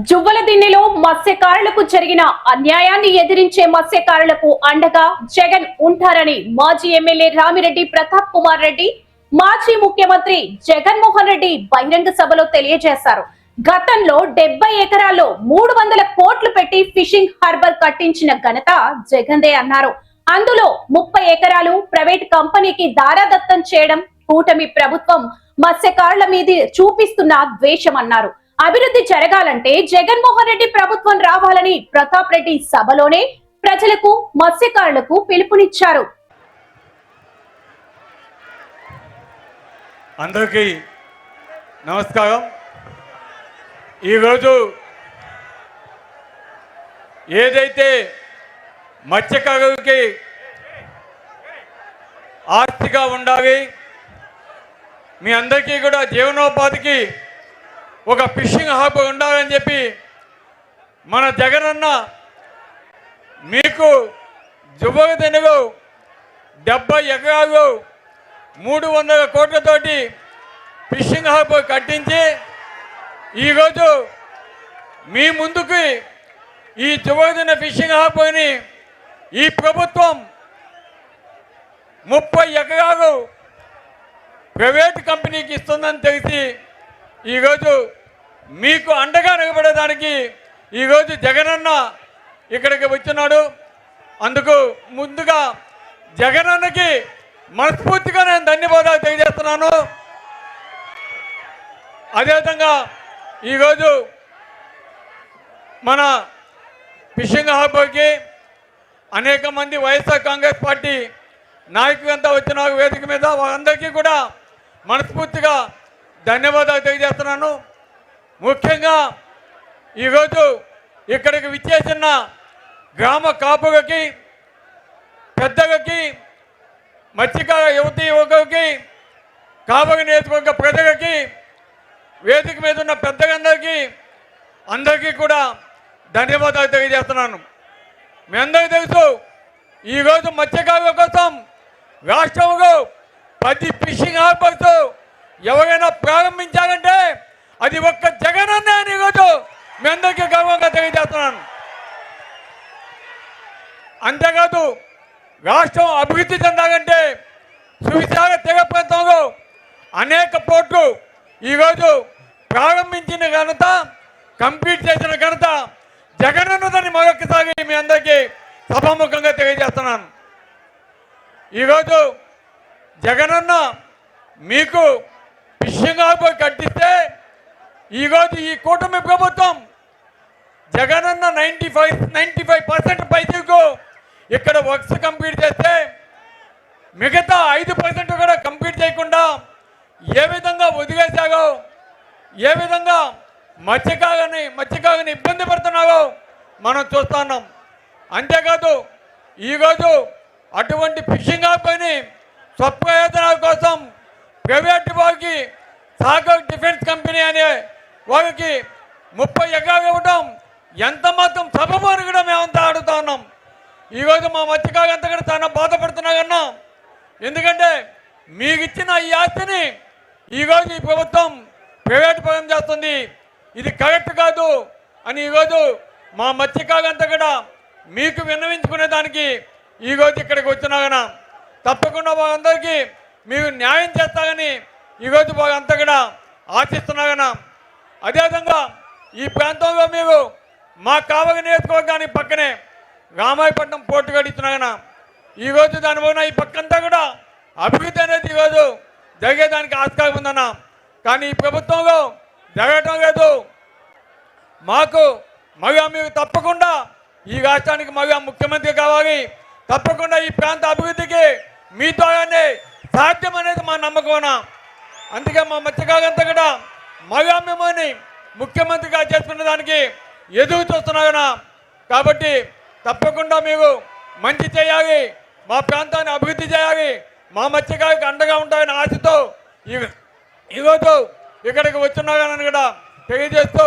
జువ్వలదిన్నెలో మత్స్యకారులకు జరిగిన అన్యాయాన్ని ఎదిరించే మత్స్యకారులకు అండగా జగన్ ఉంటారని మాజీ ఎమ్మెల్యే రామిరెడ్డి ప్రతాప్ కుమార్ రెడ్డి మాజీ ముఖ్యమంత్రి జగన్మోహన్ రెడ్డి బహిరంగ సభలో తెలియజేశారు. గతంలో 70 ఎకరాల్లో 300 కోట్లు పెట్టి ఫిషింగ్ హార్బర్ కట్టించిన ఘనత జగన్దే అన్నారు. అందులో 30 ఎకరాలు ప్రైవేట్ కంపెనీకి దారాదత్తం చేయడం కూటమి ప్రభుత్వం మత్స్యకారుల మీద చూపిస్తున్న ద్వేషం అన్నారు. అభివృద్ధి జరగాలంటే జగన్మోహన్ రెడ్డి ప్రభుత్వం రావాలని ప్రతాప్ రెడ్డి సభలోనే ప్రజలకు మత్స్యకారులకు పిలుపునిచ్చారు. అందరికీ నమస్కారం. ఈరోజు ఏదైతే మత్స్యకారులకి ఆస్తిగా ఉండాలి, మీ అందరికీ కూడా జీవనోపాధికి ఒక ఫిషింగ్ హాబ్ ఉండాలని చెప్పి మన జగనన్న మీకు జువ్వలదిన్నెలో 70 ఎకరాలు 300 కోట్లతోటి ఫిషింగ్ హాబ్ కట్టించి ఈరోజు మీ ముందుకి ఈ జువ్వలదిన్నె ఫిషింగ్ హాబ్ని ఈ ప్రభుత్వం 30 ఎకరాలు ప్రైవేట్ కంపెనీకి ఇస్తుందని తెలిసి ఈరోజు మీకు అండగా నిలబడేదానికి ఈరోజు జగనన్న ఇక్కడికి వచ్చినాడు. అందుకు ముందుగా జగనన్నకి మనస్ఫూర్తిగా నేను ధన్యవాదాలు తెలియజేస్తున్నాను. అదేవిధంగా ఈరోజు మన ఫిషింగ్ హార్బర్కి అనేక మంది వైఎస్ఆర్ కాంగ్రెస్ పార్టీ నాయకులంతా వచ్చిన వేదిక మీద వాళ్ళందరికీ కూడా మనస్ఫూర్తిగా ధన్యవాదాలు తెలియజేస్తున్నాను. ముఖ్యంగా ఈరోజు ఇక్కడికి విచ్చేసిన గ్రామ కాపులకి, పెద్దలకి, మత్స్యకార యువతీ యువకులకి, కాపుల నియోజకవర్గ ప్రజలకి, వేదిక మీద ఉన్న పెద్దలందరికీ అందరికీ కూడా ధన్యవాదాలు తెలియజేస్తున్నాను. మీ అందరికీ తెలుసు, ఈరోజు మత్స్యకారుల కోసం రాష్ట్రంలో 10 ఫిషింగ్ హార్బర్స్ ఎవరైనా ప్రారంభించాలంటే అది ఒక్క జగనన్నే అని ఈరోజు మీ అందరికీ గర్వంగా తెలియజేస్తున్నాను. అంతేకాదు, రాష్ట్రం అభివృద్ధి చెందాలంటే సువిశాల తీర ప్రాంతంలో అనేక పోర్ట్లు ఈరోజు ప్రారంభించిన ఘనత, కంప్లీట్ చేసిన ఘనత జగనన్నదని మరొకసారి మీ అందరికీ సభాముఖంగా తెలియజేస్తున్నాను. ఈరోజు జగనన్న మీకు ఫిషింగ్ హార్బర్ కట్టిస్తే ఈరోజు ఈ కూటమి ప్రభుత్వం జగనన్న 95% పైసలకు ఇక్కడ వర్క్స్ కంప్లీట్ చేస్తే మిగతా 5% కూడా కంప్లీట్ చేయకుండా ఏ విధంగా వదిలేసాగో, ఏ విధంగా మత్స్యకారుని ఇబ్బంది పడుతున్నారో మనం చూస్తున్నాం. అంతేకాదు, ఈరోజు అటువంటి ఫిషింగ్ హార్బర్ని స్వప్రయోజనాల కోసం ప్రైవేట్ వారికి సాగర్ డిఫెన్స్ కంపెనీ అనే వారికి 30 ఎకరాలు ఇవ్వడం ఎంత మాత్రం సబబు అని కూడా మేమంతా అడుగుతా ఉన్నాం. ఈరోజు మా మత్స్యకారులు అంతా కూడా చాలా బాధపడుతున్నారన్నా. ఎందుకంటే మీకు ఇచ్చిన ఈ ఆస్తిని ఈరోజు ఈ ప్రభుత్వం ప్రైవేట్ పరం చేస్తుంది, ఇది కరెక్ట్ కాదు అని ఈరోజు మా మత్స్యకారులు అంతా కూడా మీకు విన్నవించుకునే దానికి ఈరోజు ఇక్కడికి వచ్చినాగనా. తప్పకుండా వాళ్ళందరికీ మీరు న్యాయం చేస్తారని ఈరోజు వాళ్ళంతా కూడా ఆశిస్తున్నాగనా. అదేవిధంగా ఈ ప్రాంతంలో మీరు మా కావలి నియోజకవర్గానికి పక్కనే రామాయపట్నం పోర్టు గడిస్తున్నాగనా. ఈరోజు దానివల్ల ఈ పక్కంతా కూడా అభివృద్ధి అనేది ఈరోజు జరిగేదానికి ఆస్కారం ఉందన్నా. కానీ ఈ ప్రభుత్వంలో జరగటం లేదు. మళ్ళా మీరు తప్పకుండా ఈ రాష్ట్రానికి మళ్ళా ముఖ్యమంత్రి కావాలి. తప్పకుండా ఈ ప్రాంత అభివృద్ధికి మీ ద్వారానే సాధ్యం అనేది మా నమ్మకం. అందుకే మా మత్స్యకారులంతా కూడా మళ్ళా మిమ్మల్ని ముఖ్యమంత్రిగా చేసుకునే దానికి ఎదురు చూస్తున్నాగనా. కాబట్టి తప్పకుండా మీరు మంచి చేయాలి, మా ప్రాంతాన్ని అభివృద్ధి చేయాలి, మా మత్స్యకారులకు అండగా ఉంటాయని ఆశతో ఈరోజు ఇక్కడికి వచ్చినాగనని కూడా తెలియజేస్తూ